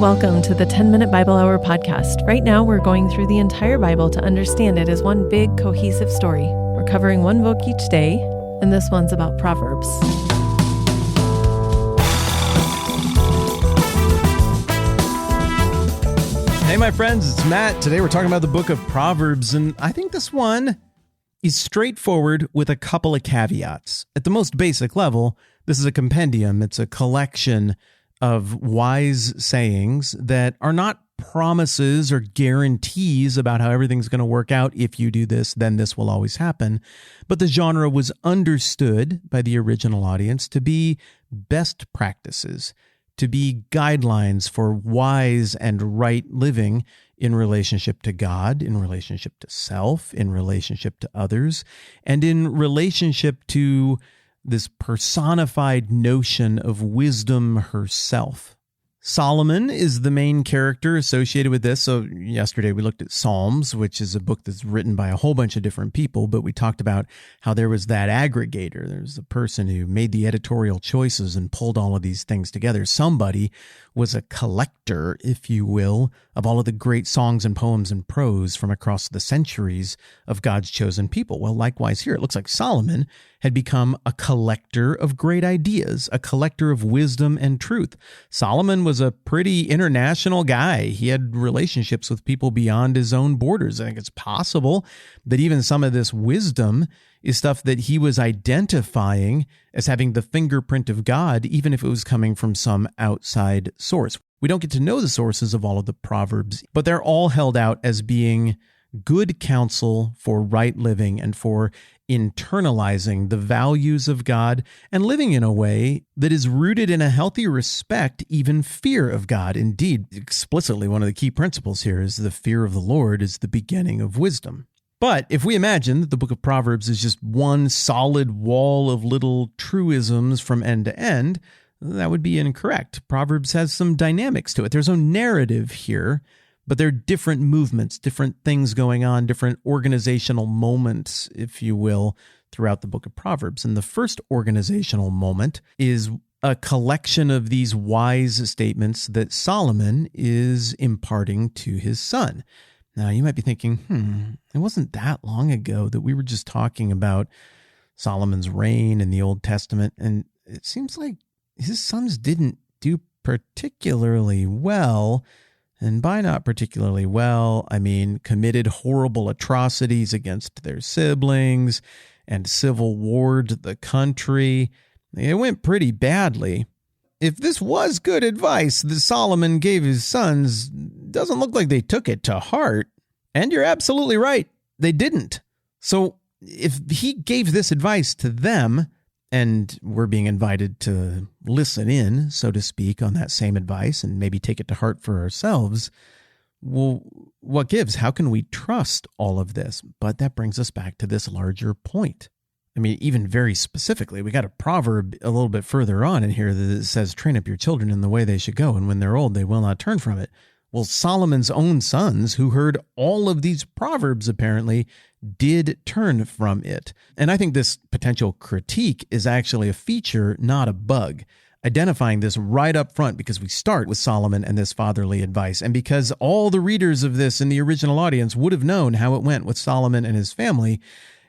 Welcome to the 10-Minute Bible Hour podcast. Right now, we're going through the entire Bible to understand it as one big, cohesive story. We're covering one book each day, and this one's about Proverbs. Hey, my friends, it's Matt. Today we're talking about the book of Proverbs, and I think this one is straightforward with a couple of caveats. At the most basic level, this is a compendium. It's a collection of wise sayings that are not promises or guarantees about how everything's going to work out. If you do this, then this will always happen. But the genre was understood by the original audience to be best practices, to be guidelines for wise and right living in relationship to God, in relationship to self, in relationship to others, and in relationship to this personified notion of wisdom herself. Solomon is the main character associated with this. So yesterday we looked at Psalms, which is a book that's written by a whole bunch of different people, but we talked about how there was that aggregator. There's the person who made the editorial choices and pulled all of these things together. Somebody was a collector, if you will, of all of the great songs and poems and prose from across the centuries of God's chosen people. Well, likewise here, it looks like Solomon had become a collector of great ideas, a collector of wisdom and truth. Solomon was a pretty international guy. He had relationships with people beyond his own borders. I think it's possible that even some of this wisdom is stuff that he was identifying as having the fingerprint of God, even if it was coming from some outside source. We don't get to know the sources of all of the Proverbs, but they're all held out as being good counsel for right living and for internalizing the values of God and living in a way that is rooted in a healthy respect, even fear of God. Indeed, explicitly, one of the key principles here is the fear of the Lord is the beginning of wisdom. But if we imagine that the book of Proverbs is just one solid wall of little truisms from end to end, that would be incorrect. Proverbs has some dynamics to it. There's no narrative here, but there are different movements, different things going on, different organizational moments, if you will, throughout the book of Proverbs. And the first organizational moment is a collection of these wise statements that Solomon is imparting to his son. Now, you might be thinking, it wasn't that long ago that we were just talking about Solomon's reign in the Old Testament, and it seems like his sons didn't do particularly well. And by not particularly well, I mean committed horrible atrocities against their siblings and civil warred the country. It went pretty badly. If this was good advice that Solomon gave his sons, doesn't look like they took it to heart. And you're absolutely right, they didn't. So if he gave this advice to them, and we're being invited to listen in, so to speak, on that same advice and maybe take it to heart for ourselves, well, what gives? How can we trust all of this? But that brings us back to this larger point. I mean, even very specifically, we got a proverb a little bit further on in here that says, train up your children in the way they should go, and when they're old, they will not turn from it. Well, Solomon's own sons, who heard all of these proverbs apparently, did turn from it. And I think this potential critique is actually a feature, not a bug. Identifying this right up front because we start with Solomon and this fatherly advice, and because all the readers of this in the original audience would have known how it went with Solomon and his family.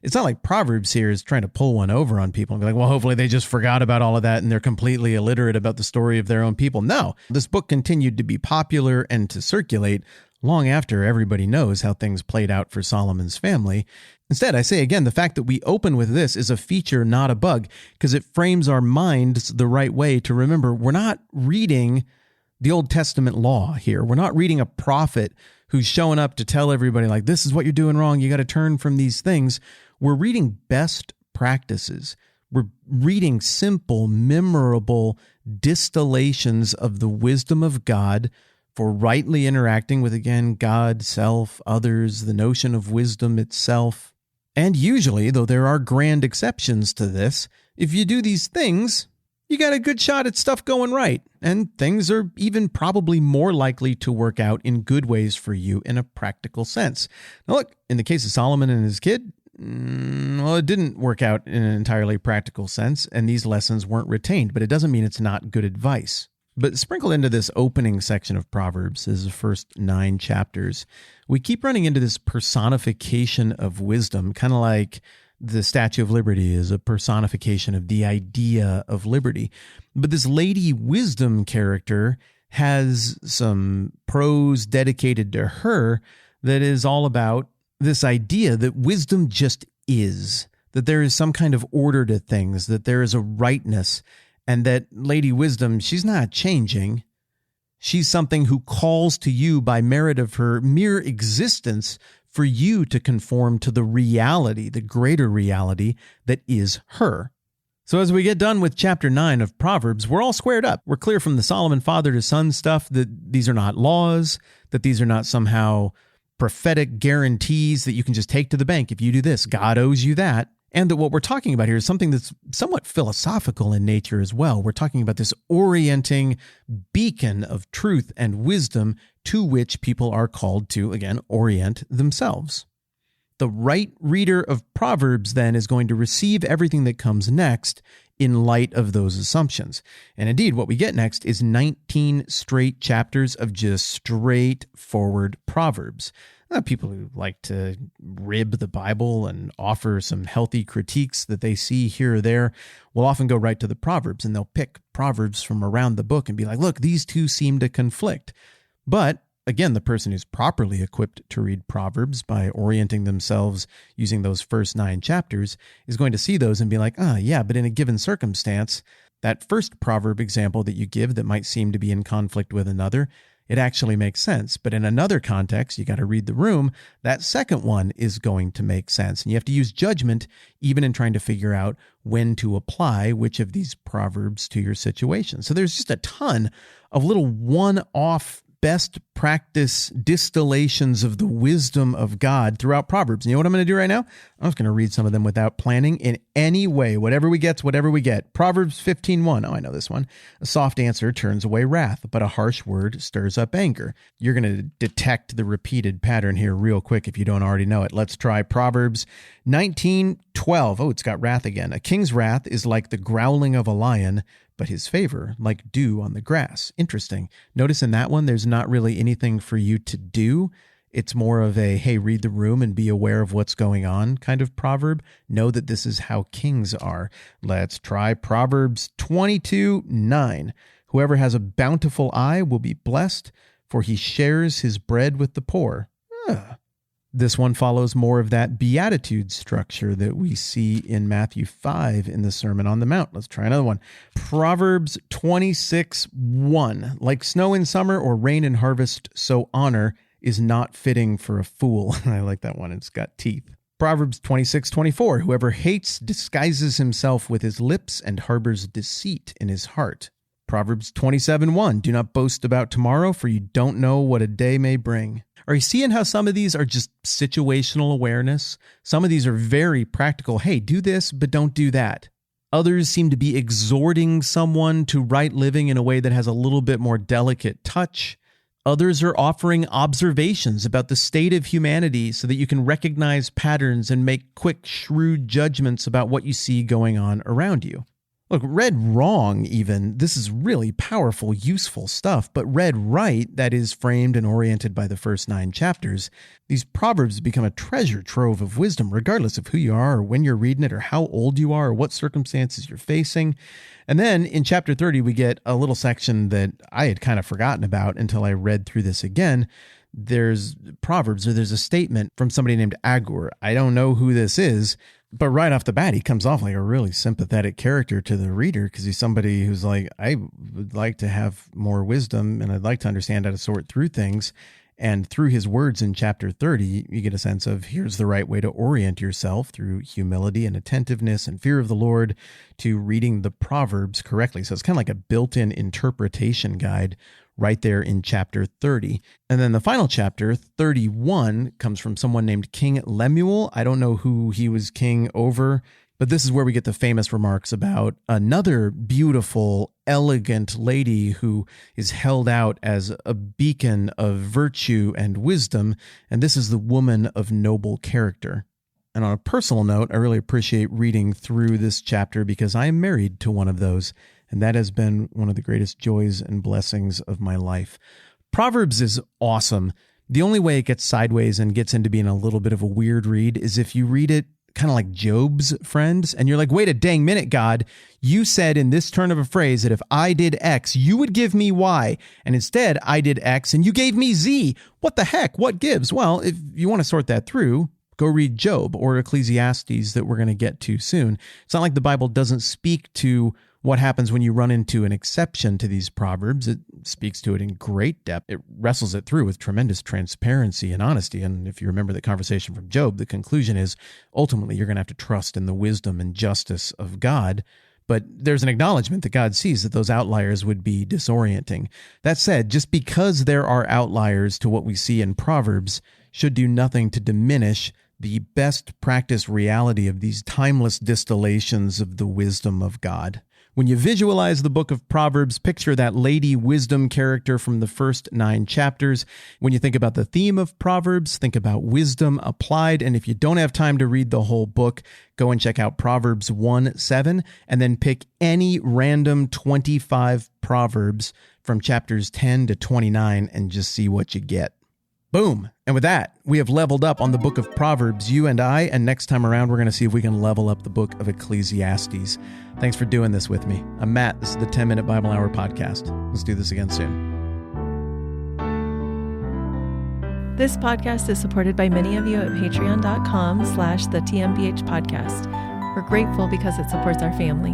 It's not like Proverbs here is trying to pull one over on people and be like, well, hopefully they just forgot about all of that and they're completely illiterate about the story of their own people. No, this book continued to be popular and to circulate long after everybody knows how things played out for Solomon's family. Instead, I say again, the fact that we open with this is a feature, not a bug, because it frames our minds the right way to remember we're not reading the Old Testament law here. We're not reading a prophet who's showing up to tell everybody like, this is what you're doing wrong. You got to turn from these things. We're reading best practices. We're reading simple, memorable distillations of the wisdom of God for rightly interacting with, again, God, self, others, the notion of wisdom itself. And usually, though there are grand exceptions to this, if you do these things, you got a good shot at stuff going right. And things are even probably more likely to work out in good ways for you in a practical sense. Now look, in the case of Solomon and his kid, well, it didn't work out in an entirely practical sense, and these lessons weren't retained, but it doesn't mean it's not good advice. But sprinkled into this opening section of Proverbs is the first 9 chapters. We keep running into this personification of wisdom, kind of like the Statue of Liberty is a personification of the idea of liberty. But this Lady Wisdom character has some prose dedicated to her that is all about this idea that wisdom just is, that there is some kind of order to things, that there is a rightness, and that Lady Wisdom, she's not changing. She's something who calls to you by merit of her mere existence for you to conform to the reality, the greater reality that is her. So as we get done with chapter 9 of Proverbs, we're all squared up. We're clear from the Solomon father to son stuff that these are not laws, that these are not somehow prophetic guarantees that you can just take to the bank. If you do this, God owes you that. And that what we're talking about here is something that's somewhat philosophical in nature as well. We're talking about this orienting beacon of truth and wisdom to which people are called to, again, orient themselves. The right reader of Proverbs then is going to receive everything that comes next in light of those assumptions. And indeed, what we get next is 19 straight chapters of just straightforward Proverbs. People who like to rib the Bible and offer some healthy critiques that they see here or there will often go right to the Proverbs, and they'll pick Proverbs from around the book and be like, look, these two seem to conflict. But again, the person who's properly equipped to read Proverbs by orienting themselves using those first 9 chapters is going to see those and be like, yeah, but in a given circumstance, that first proverb example that you give that might seem to be in conflict with another, it actually makes sense. But in another context, you got to read the room, that second one is going to make sense. And you have to use judgment even in trying to figure out when to apply which of these proverbs to your situation. So there's just a ton of little one-off best practice distillations of the wisdom of God throughout Proverbs. And you know what I'm going to do right now? I'm just going to read some of them without planning in any way. Whatever we get's whatever we get. Proverbs 15:1. Oh, I know this one. A soft answer turns away wrath, but a harsh word stirs up anger. You're going to detect the repeated pattern here real quick if you don't already know it. Let's try Proverbs 19:12. Oh, it's got wrath again. A king's wrath is like the growling of a lion, but his favor like dew on the grass. Interesting. Notice in that one, there's not really anything for you to do. It's more of a, hey, read the room and be aware of what's going on kind of proverb. Know that this is how kings are. Let's try Proverbs 22:9. Whoever has a bountiful eye will be blessed, for he shares his bread with the poor. This one follows more of that beatitude structure that we see in Matthew 5 in the Sermon on the Mount. Let's try another one. Proverbs 26:1. Like snow in summer or rain in harvest, so honor is not fitting for a fool. I like that one. It's got teeth. Proverbs 26:24. Whoever hates disguises himself with his lips and harbors deceit in his heart. Proverbs 27:1. Do not boast about tomorrow, for you don't know what a day may bring. Are you seeing how some of these are just situational awareness? Some of these are very practical. Hey, do this, but don't do that. Others seem to be exhorting someone to right living in a way that has a little bit more delicate touch. Others are offering observations about the state of humanity so that you can recognize patterns and make quick, shrewd judgments about what you see going on around you. Look, read wrong even, this is really powerful, useful stuff, but read right, that is framed and oriented by the first 9 chapters, these proverbs become a treasure trove of wisdom, regardless of who you are or when you're reading it or how old you are or what circumstances you're facing. And then in chapter 30, we get a little section that I had kind of forgotten about until I read through this again. There's Proverbs, or there's a statement from somebody named Agur. I don't know who this is, but right off the bat, he comes off like a really sympathetic character to the reader because he's somebody who's like, I would like to have more wisdom and I'd like to understand how to sort through things. And through his words in chapter 30, you get a sense of here's the right way to orient yourself through humility and attentiveness and fear of the Lord to reading the Proverbs correctly. So it's kind of like a built-in interpretation guide right there in chapter 30. And then the final chapter, 31, comes from someone named King Lemuel. I don't know who he was king over, but this is where we get the famous remarks about another beautiful, elegant lady who is held out as a beacon of virtue and wisdom, and this is the woman of noble character. And on a personal note, I really appreciate reading through this chapter because I am married to one of those, And that has been one of the greatest joys and blessings of my life. Proverbs is awesome. The only way it gets sideways and gets into being a little bit of a weird read is if you read it kind of like Job's friends, and you're like, wait a dang minute, God, you said in this turn of a phrase that if I did X, you would give me Y, and instead I did X and you gave me Z. What the heck? What gives? Well, if you want to sort that through, go read Job or Ecclesiastes that we're going to get to soon. It's not like the Bible doesn't speak to what happens when you run into an exception to these proverbs. It speaks to it in great depth. It wrestles it through with tremendous transparency and honesty. And if you remember the conversation from Job, the conclusion is ultimately you're going to have to trust in the wisdom and justice of God. But there's an acknowledgement that God sees that those outliers would be disorienting. That said, just because there are outliers to what we see in Proverbs should do nothing to diminish the best practice reality of these timeless distillations of the wisdom of God. When you visualize the book of Proverbs, picture that Lady Wisdom character from the first 9 chapters. When you think about the theme of Proverbs, think about wisdom applied. And if you don't have time to read the whole book, go and check out Proverbs 1:7, and then pick any random 25 Proverbs from chapters 10 to 29 and just see what you get. Boom. And with that, we have leveled up on the book of Proverbs, you and I, and next time around, we're going to see if we can level up the book of Ecclesiastes. Thanks for doing this with me. I'm Matt. This is the 10-Minute Bible Hour podcast. Let's do this again soon. This podcast is supported by many of you at patreon.com/the TMBH podcast. We're grateful because it supports our family.